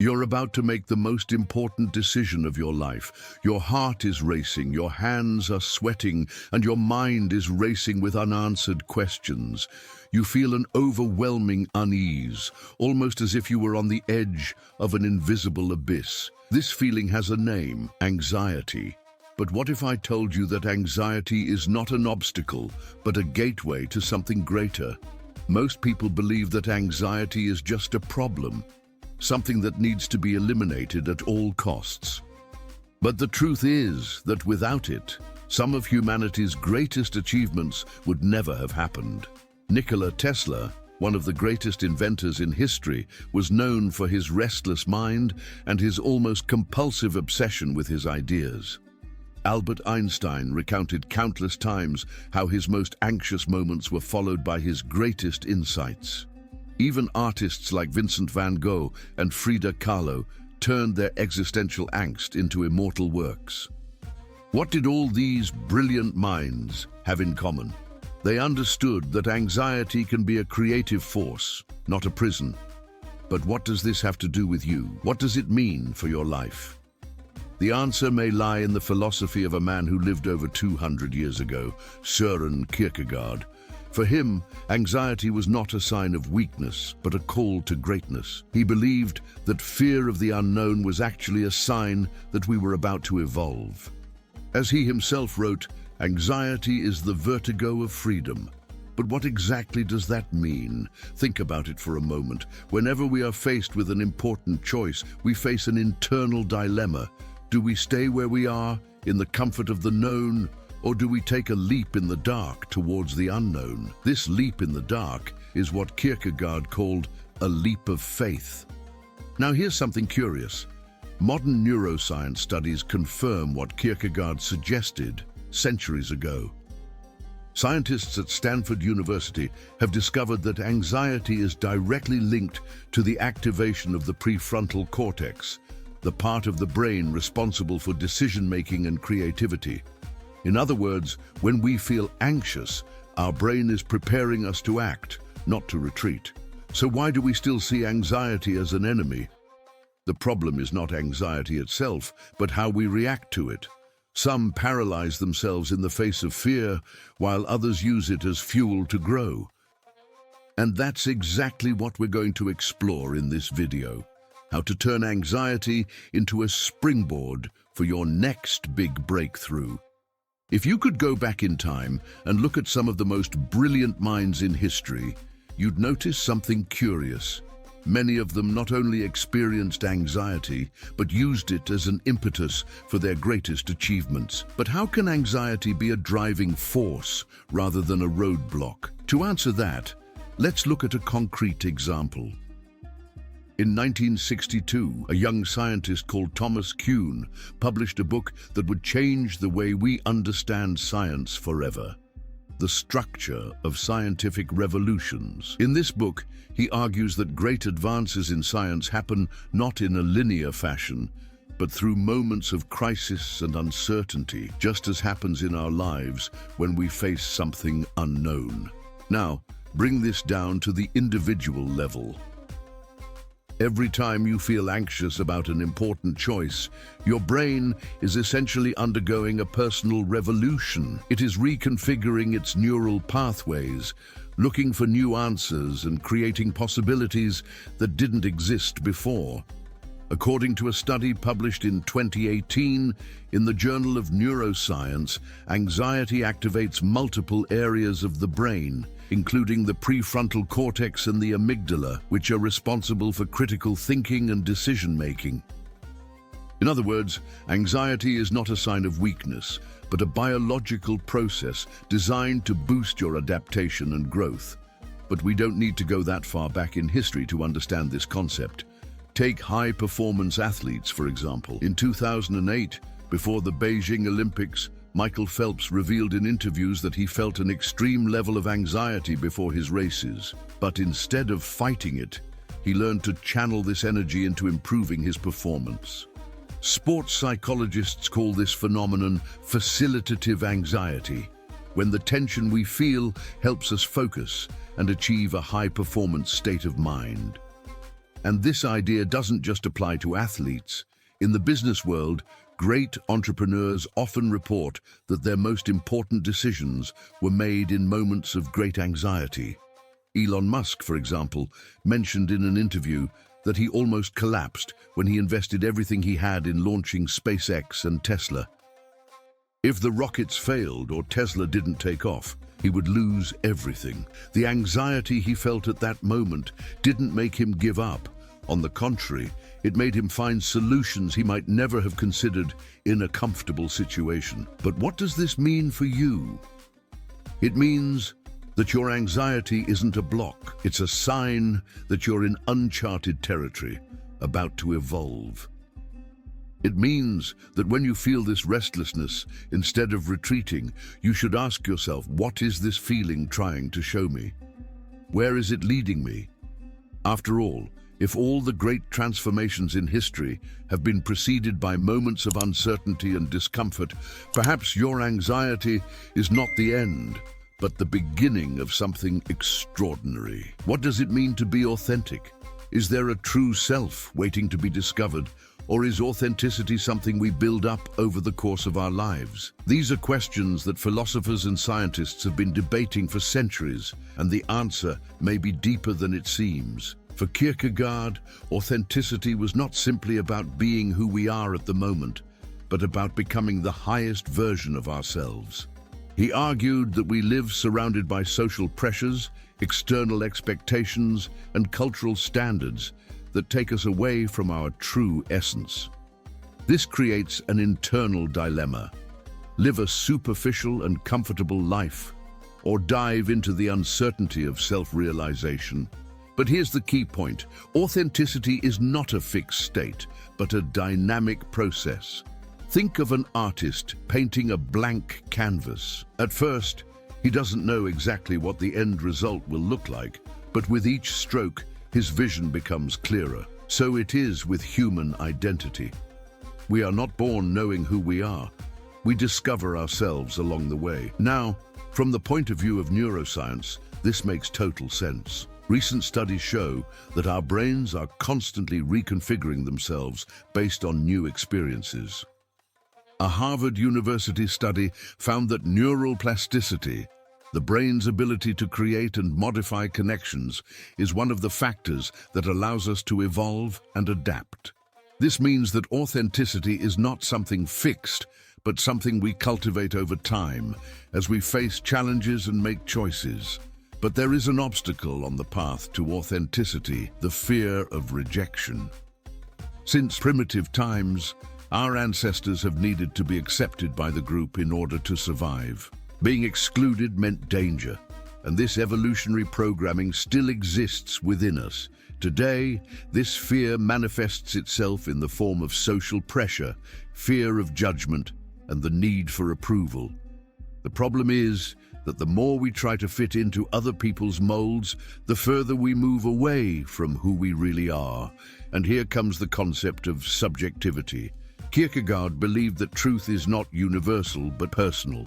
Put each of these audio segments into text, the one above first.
You're about to make the most important decision of your life. Your heart is racing, your hands are sweating, and your mind is racing with unanswered questions. You feel an overwhelming unease, almost as if you were on the edge of an invisible abyss. This feeling has a name: anxiety. But what if I told you that anxiety is not an obstacle, but a gateway to something greater? Most people believe that anxiety is just a problem, something that needs to be eliminated at all costs. But the truth is that without it, some of humanity's greatest achievements would never have happened. Nikola Tesla, one of the greatest inventors in history, was known for his restless mind and his almost compulsive obsession with his ideas. Albert Einstein recounted countless times how his most anxious moments were followed by his greatest insights. Even artists like Vincent van Gogh and Frida Kahlo turned their existential angst into immortal works. What did all these brilliant minds have in common? They understood that anxiety can be a creative force, not a prison. But what does this have to do with you? What does it mean for your life? The answer may lie in the philosophy of a man who lived over 200 years ago, Søren Kierkegaard. For him, anxiety was not a sign of weakness, but a call to greatness. He believed that fear of the unknown was actually a sign that we were about to evolve. As he himself wrote, "Anxiety is the vertigo of freedom." But what exactly does that mean? Think about it for a moment. Whenever we are faced with an important choice, we face an internal dilemma. Do we stay where we are, in the comfort of the known, or do we take a leap in the dark towards the unknown? This leap in the dark is what Kierkegaard called a leap of faith. Now here's something curious. Modern neuroscience studies confirm what Kierkegaard suggested centuries ago. Scientists at Stanford University have discovered that anxiety is directly linked to the activation of the prefrontal cortex, the part of the brain responsible for decision-making and creativity. In other words, when we feel anxious, our brain is preparing us to act, not to retreat. So why do we still see anxiety as an enemy? The problem is not anxiety itself, but how we react to it. Some paralyze themselves in the face of fear, while others use it as fuel to grow. And that's exactly what we're going to explore in this video: how to turn anxiety into a springboard for your next big breakthrough. If you could go back in time and look at some of the most brilliant minds in history, you'd notice something curious. Many of them not only experienced anxiety, but used it as an impetus for their greatest achievements. But how can anxiety be a driving force rather than a roadblock? To answer that, let's look at a concrete example. In 1962, a young scientist called Thomas Kuhn published a book that would change the way we understand science forever: The Structure of Scientific Revolutions. In this book, he argues that great advances in science happen not in a linear fashion, but through moments of crisis and uncertainty, just as happens in our lives when we face something unknown. Now, bring this down to the individual level. Every time you feel anxious about an important choice, your brain is essentially undergoing a personal revolution. It is reconfiguring its neural pathways, looking for new answers and creating possibilities that didn't exist before. According to a study published in 2018 in the Journal of Neuroscience, anxiety activates multiple areas of the brain, including the prefrontal cortex and the amygdala, which are responsible for critical thinking and decision-making. In other words, anxiety is not a sign of weakness, but a biological process designed to boost your adaptation and growth. But we don't need to go that far back in history to understand this concept. Take high-performance athletes, for example. In 2008, before the Beijing Olympics, Michael Phelps revealed in interviews that he felt an extreme level of anxiety before his races. But instead of fighting it, he learned to channel this energy into improving his performance. Sports psychologists call this phenomenon facilitative anxiety, when the tension we feel helps us focus and achieve a high-performance state of mind. And this idea doesn't just apply to athletes. In the business world, great entrepreneurs often report that their most important decisions were made in moments of great anxiety. Elon Musk, for example, mentioned in an interview that he almost collapsed when he invested everything he had in launching SpaceX and Tesla. If the rockets failed or Tesla didn't take off, he would lose everything. The anxiety he felt at that moment didn't make him give up. On the contrary, it made him find solutions he might never have considered in a comfortable situation. But what does this mean for you? It means that your anxiety isn't a block. It's a sign that you're in uncharted territory, about to evolve. It means that when you feel this restlessness, instead of retreating, you should ask yourself, what is this feeling trying to show me? Where is it leading me? After all, if all the great transformations in history have been preceded by moments of uncertainty and discomfort, perhaps your anxiety is not the end, but the beginning of something extraordinary. What does it mean to be authentic? Is there a true self waiting to be discovered? Or is authenticity something we build up over the course of our lives? These are questions that philosophers and scientists have been debating for centuries, and the answer may be deeper than it seems. For Kierkegaard, authenticity was not simply about being who we are at the moment, but about becoming the highest version of ourselves. He argued that we live surrounded by social pressures, external expectations, and cultural standards that take us away from our true essence. This creates an internal dilemma. Live a superficial and comfortable life, or dive into the uncertainty of self-realization. But here's the key point. Authenticity is not a fixed state, but a dynamic process. Think of an artist painting a blank canvas. At first, he doesn't know exactly what the end result will look like, but with each stroke, his vision becomes clearer. So it is with human identity. We are not born knowing who we are. We discover ourselves along the way. Now, from the point of view of neuroscience, this makes total sense. Recent studies show that our brains are constantly reconfiguring themselves based on new experiences. A Harvard University study found that neural plasticity, the brain's ability to create and modify connections, is one of the factors that allows us to evolve and adapt. This means that authenticity is not something fixed, but something we cultivate over time as we face challenges and make choices. But there is an obstacle on the path to authenticity: the fear of rejection. Since primitive times, our ancestors have needed to be accepted by the group in order to survive. Being excluded meant danger, and this evolutionary programming still exists within us. Today, this fear manifests itself in the form of social pressure, fear of judgment, and the need for approval. The problem is that the more we try to fit into other people's molds, the further we move away from who we really are. And here comes the concept of subjectivity. Kierkegaard believed that truth is not universal but personal.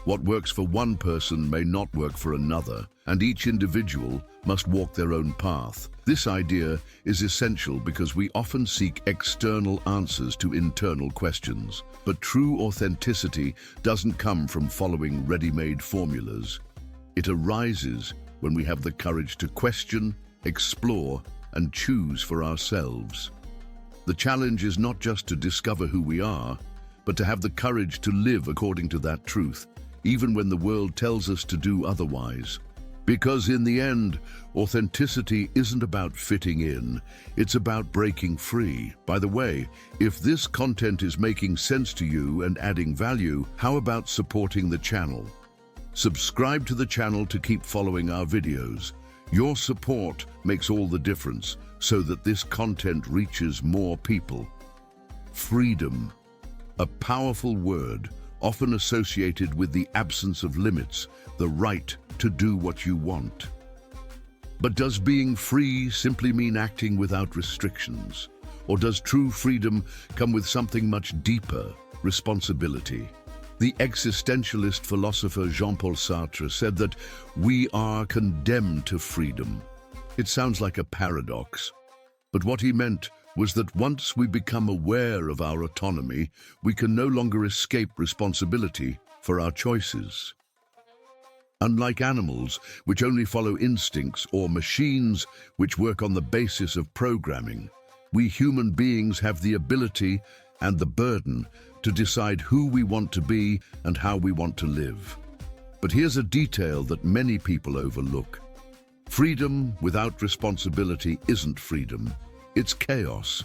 What works for one person may not work for another, and each individual must walk their own path. This idea is essential because we often seek external answers to internal questions. But true authenticity doesn't come from following ready-made formulas. It arises when we have the courage to question, explore, and choose for ourselves. The challenge is not just to discover who we are, but to have the courage to live according to that truth, even when the world tells us to do otherwise. Because in the end, authenticity isn't about fitting in, it's about breaking free. By the way, if this content is making sense to you and adding value, how about supporting the channel? Subscribe to the channel to keep following our videos. Your support makes all the difference so that this content reaches more people. Freedom, a powerful word, often associated with the absence of limits, the right to do what you want. But does being free simply mean acting without restrictions? Or does true freedom come with something much deeper, responsibility? The existentialist philosopher Jean-Paul Sartre said that we are condemned to freedom. It sounds like a paradox. But what he meant was that once we become aware of our autonomy, we can no longer escape responsibility for our choices. Unlike animals, which only follow instincts, or machines which work on the basis of programming, we human beings have the ability and the burden to decide who we want to be and how we want to live. But here's a detail that many people overlook. Freedom without responsibility isn't freedom, it's chaos.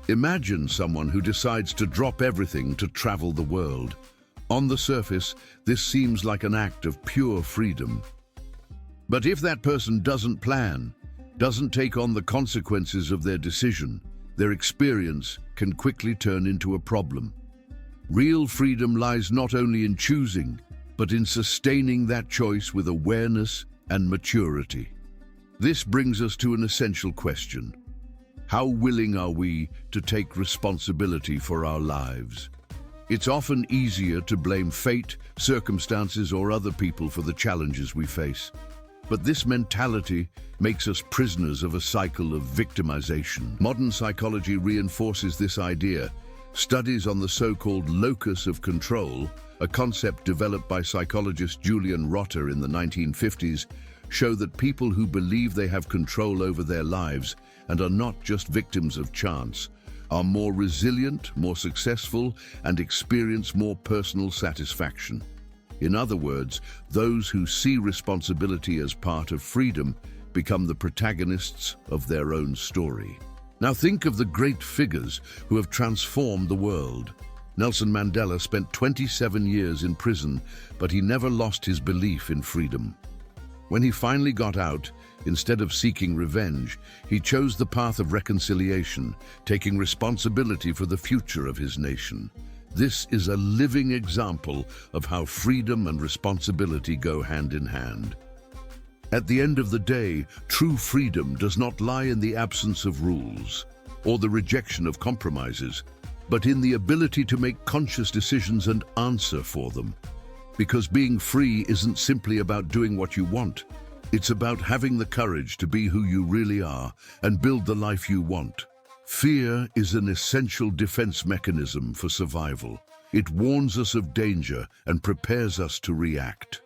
Imagine someone who decides to drop everything to travel the world. On the surface, this seems like an act of pure freedom. But if that person doesn't plan, doesn't take on the consequences of their decision, their experience can quickly turn into a problem. Real freedom lies not only in choosing, but in sustaining that choice with awareness and maturity. This brings us to an essential question. How willing are we to take responsibility for our lives? It's often easier to blame fate, circumstances, or other people for the challenges we face. But this mentality makes us prisoners of a cycle of victimization. Modern psychology reinforces this idea. Studies on the so-called locus of control, a concept developed by psychologist Julian Rotter in the 1950s, show that people who believe they have control over their lives and are not just victims of chance are more resilient, more successful, and experience more personal satisfaction. In other words, those who see responsibility as part of freedom become the protagonists of their own story. Now think of the great figures who have transformed the world. Nelson Mandela spent 27 years in prison, but he never lost his belief in freedom. When he finally got out, instead of seeking revenge, he chose the path of reconciliation, taking responsibility for the future of his nation. This is a living example of how freedom and responsibility go hand in hand. At the end of the day, true freedom does not lie in the absence of rules or the rejection of compromises, but in the ability to make conscious decisions and answer for them. Because being free isn't simply about doing what you want. It's about having the courage to be who you really are and build the life you want. Fear is an essential defense mechanism for survival. It warns us of danger and prepares us to react.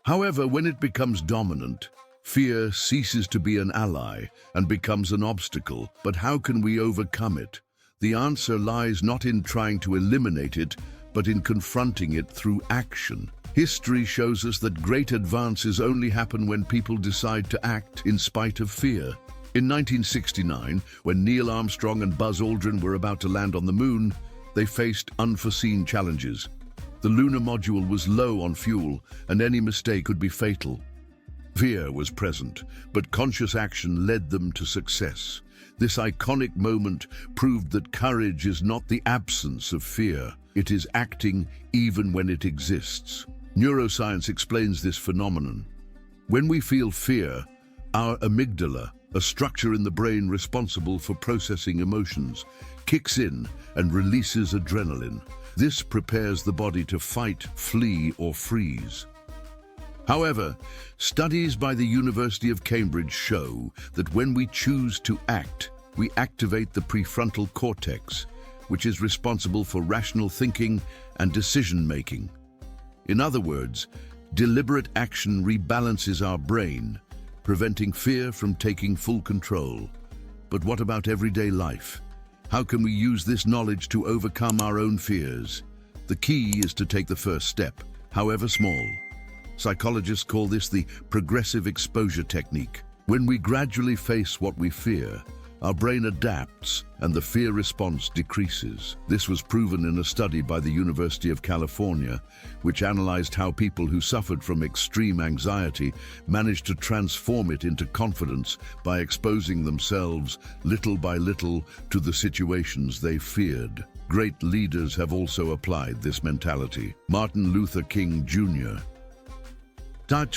However, when it becomes dominant, fear ceases to be an ally and becomes an obstacle. But how can we overcome it? The answer lies not in trying to eliminate it, but in confronting it through action. History shows us that great advances only happen when people decide to act in spite of fear. In 1969, when Neil Armstrong and Buzz Aldrin were about to land on the moon, they faced unforeseen challenges. The lunar module was low on fuel, and any mistake could be fatal. Fear was present, but conscious action led them to success. This iconic moment proved that courage is not the absence of fear. It is acting even when it exists. Neuroscience explains this phenomenon. When we feel fear, our amygdala, a structure in the brain responsible for processing emotions, kicks in and releases adrenaline. This prepares the body to fight, flee, or freeze. However, studies by the University of Cambridge show that when we choose to act, we activate the prefrontal cortex, which is responsible for rational thinking and decision-making. In other words, deliberate action rebalances our brain, preventing fear from taking full control. But what about everyday life? How can we use this knowledge to overcome our own fears? The key is to take the first step, however small. Psychologists call this the progressive exposure technique. When we gradually face what we fear, our brain adapts and the fear response decreases. This was proven in a study by the University of California, which analyzed how people who suffered from extreme anxiety managed to transform it into confidence by exposing themselves little by little to the situations they feared. Great leaders have also applied this mentality. Martin Luther King Jr.,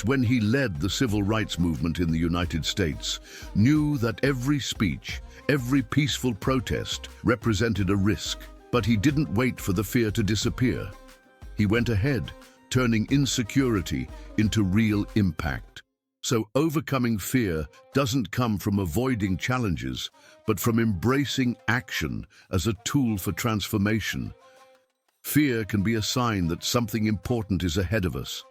when he led the civil rights movement in the United States, knew that every speech, every peaceful protest represented a risk. But he didn't wait for the fear to disappear. He went ahead, turning insecurity into real impact. So overcoming fear doesn't come from avoiding challenges, but from embracing action as a tool for transformation. Fear can be a sign that something important is ahead of us.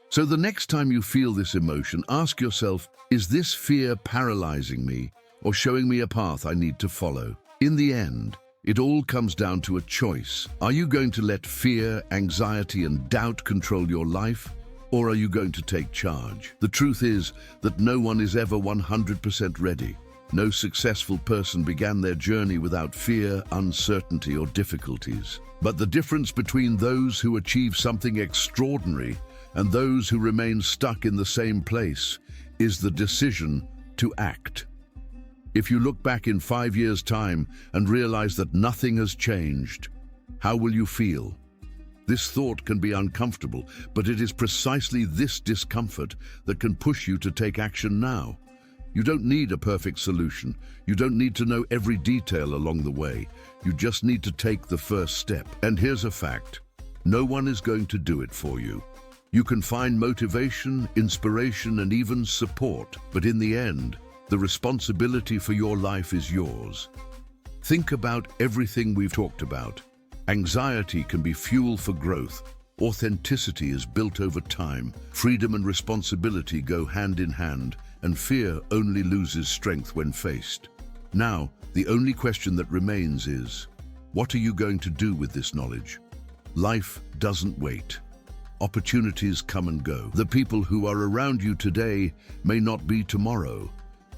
So the next time you feel this emotion, ask yourself, is this fear paralyzing me or showing me a path I need to follow? In the end, it all comes down to a choice. Are you going to let fear, anxiety, and doubt control your life? Or are you going to take charge? The truth is that no one is ever 100% ready. No successful person began their journey without fear, uncertainty, or difficulties. But the difference between those who achieve something extraordinary and those who remain stuck in the same place is the decision to act. If you look back in 5 years' time and realize that nothing has changed, how will you feel? This thought can be uncomfortable, but it is precisely this discomfort that can push you to take action now. You don't need a perfect solution. You don't need to know every detail along the way. You just need to take the first step. And here's a fact: no one is going to do it for you. You can find motivation, inspiration, and even support, but in the end, the responsibility for your life is yours. Think about everything we've talked about. Anxiety can be fuel for growth. Authenticity is built over time. Freedom and responsibility go hand in hand, and fear only loses strength when faced. Now, the only question that remains is, what are you going to do with this knowledge? Life doesn't wait. Opportunities come and go. The people who are around you today may not be tomorrow.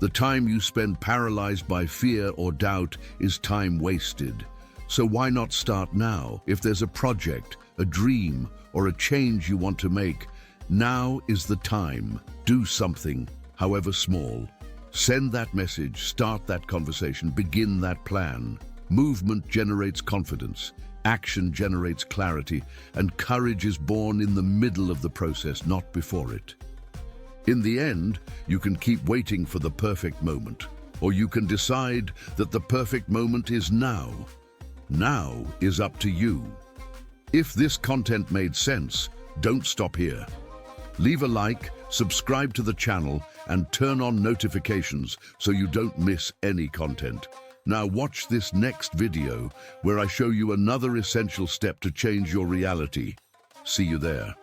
The time you spend paralyzed by fear or doubt is time wasted. So why not start now? If there's a project, a dream, or a change you want to make, now is the time. Do something, however small. Send that message, start that conversation, begin that plan. Movement generates confidence, action generates clarity, and courage is born in the middle of the process, not before it. In the end, you can keep waiting for the perfect moment, or you can decide that the perfect moment is now. Now is up to you. If this content made sense, don't stop here. Leave a like, subscribe to the channel, and turn on notifications so you don't miss any content. Now watch this next video where I show you another essential step to change your reality. See you there.